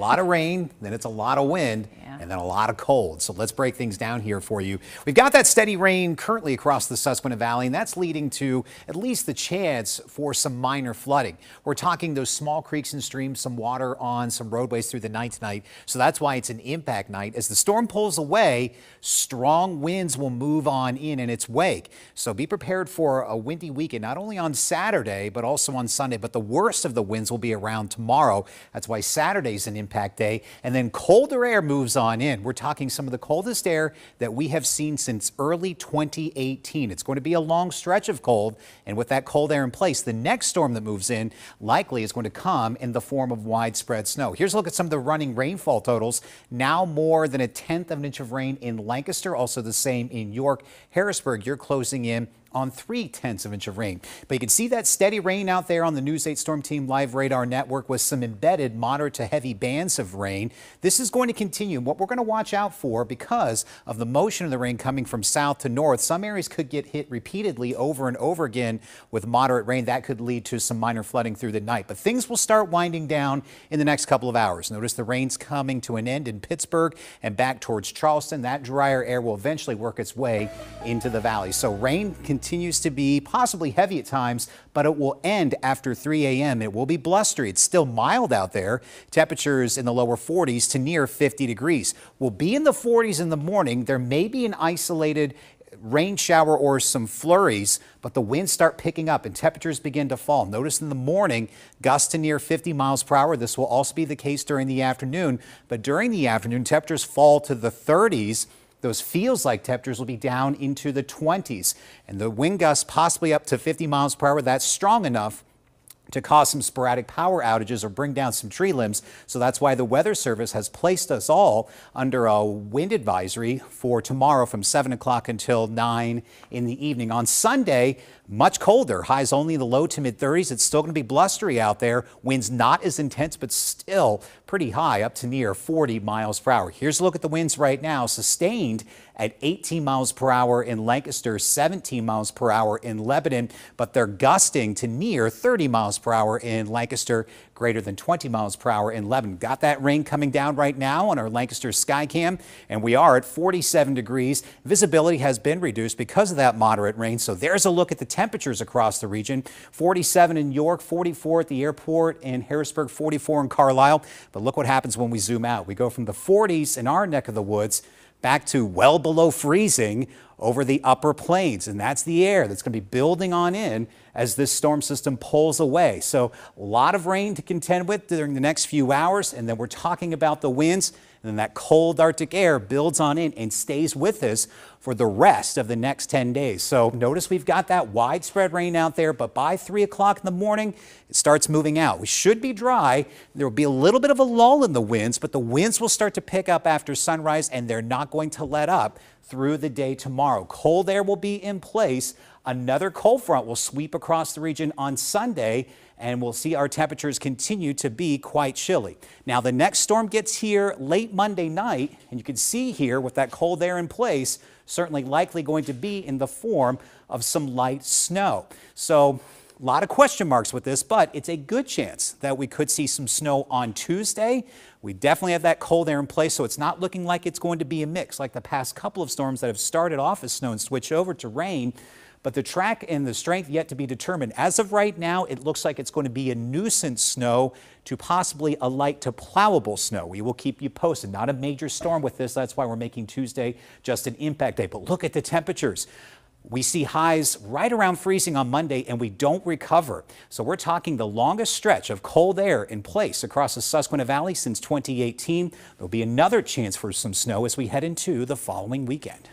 lot of rain, then it's a lot of wind, and then a lot of cold. So let's break things down here for you. We've got that steady rain currently across the Susquehanna Valley, and that's leading to at least the chance for some minor flooding. We're talking those small creeks and streams, some water on some roadways through the night tonight. So that's why it's an impact night. As the storm pulls away, strong winds will move on in its wake. So be prepared for a windy weekend, not only on Saturday, but also on Sunday. But the worst of the winds will be around tomorrow. That's why Saturday's an impact day. And then colder air moves on in. We're talking some of the coldest air that we have seen since early 2018. It's going to be a long stretch of cold. And with that cold air in place, the next storm that moves in likely is going to come in the form of widespread snow. Here's a look at some of the running rainfall totals. Now more than 1/10 of an inch of rain in Lancaster, also the same in York. Harrisburg, you're closing in on 3/10 of an inch of rain. But you can see that steady rain out there on the News 8 Storm Team Live Radar Network with some embedded moderate to heavy bands of rain. This is going to continue. What we're going to watch out for, because of the motion of the rain coming from south to north, some areas could get hit repeatedly over and over again with moderate rain. That could lead to some minor flooding through the night. But things will start winding down in the next couple of hours. Notice the rain's coming to an end in Pittsburgh and back towards Charleston. That drier air will eventually work its way into the valley. So rain continues to be possibly heavy at times, but it will end after 3 a.m. It will be blustery. It's still mild out there. Temperatures in the lower 40s to near 50 degrees. We'll be in the 40s in the morning. There may be an isolated rain shower or some flurries, but the winds start picking up and temperatures begin to fall. Notice in the morning, gusts to near 50 miles per hour. This will also be the case during the afternoon, but during the afternoon, temperatures fall to the 30s. Those feels-like temperatures will be down into the 20s, and the wind gusts possibly up to 50 miles per hour. That's strong enough to cause some sporadic power outages or bring down some tree limbs. So that's why the Weather Service has placed us all under a wind advisory for tomorrow from 7 o'clock until 9 in the evening. On Sunday, much colder, highs only in the low to mid 30s. It's still going to be blustery out there. Winds not as intense, but still pretty high, up to near 40 miles per hour. Here's a look at the winds right now. Sustained at 18 miles per hour in Lancaster, 17 miles per hour in Lebanon, but they're gusting to near 30 miles per hour in Lancaster, greater than 20 miles per hour in Lebanon. Got that rain coming down right now on our Lancaster Skycam, and we are at 47 degrees. Visibility has been reduced because of that moderate rain. So there's a look at the temperatures across the region. 47 in York, 44 at the airport in Harrisburg, 44 in Carlisle. But look what happens when we zoom out. We go from the 40s in our neck of the woods back to well below freezing over the upper plains. And that's the air that's going to be building on in as this storm system pulls away. So a lot of rain to contend with during the next few hours. And then we're talking about the winds. And then that cold Arctic air builds on in and stays with us for the rest of the next 10 days. So notice we've got that widespread rain out there, but by 3 o'clock in the morning, it starts moving out. We should be dry. There will be a little bit of a lull in the winds, but the winds will start to pick up after sunrise, and they're not going to let up through the day tomorrow. Cold air will be in place. Another cold front will sweep across the region on Sunday, and we'll see our temperatures continue to be quite chilly. Now, the next storm gets here late Monday night, and you can see here with that cold air in place, certainly likely going to be in the form of some light snow. So a lot of question marks with this, but it's a good chance that we could see some snow on Tuesday. We definitely have that cold air in place, so it's not looking like it's going to be a mix like the past couple of storms that have started off as snow and switched over to rain. But the track and the strength yet to be determined. As of right now, it looks like it's going to be a nuisance snow to possibly a light to plowable snow. We will keep you posted. Not a major storm with this. That's why we're making Tuesday just an impact day. But look at the temperatures. We see highs right around freezing on Monday, and we don't recover. So we're talking the longest stretch of cold air in place across the Susquehanna Valley since 2018. There'll be another chance for some snow as we head into the following weekend.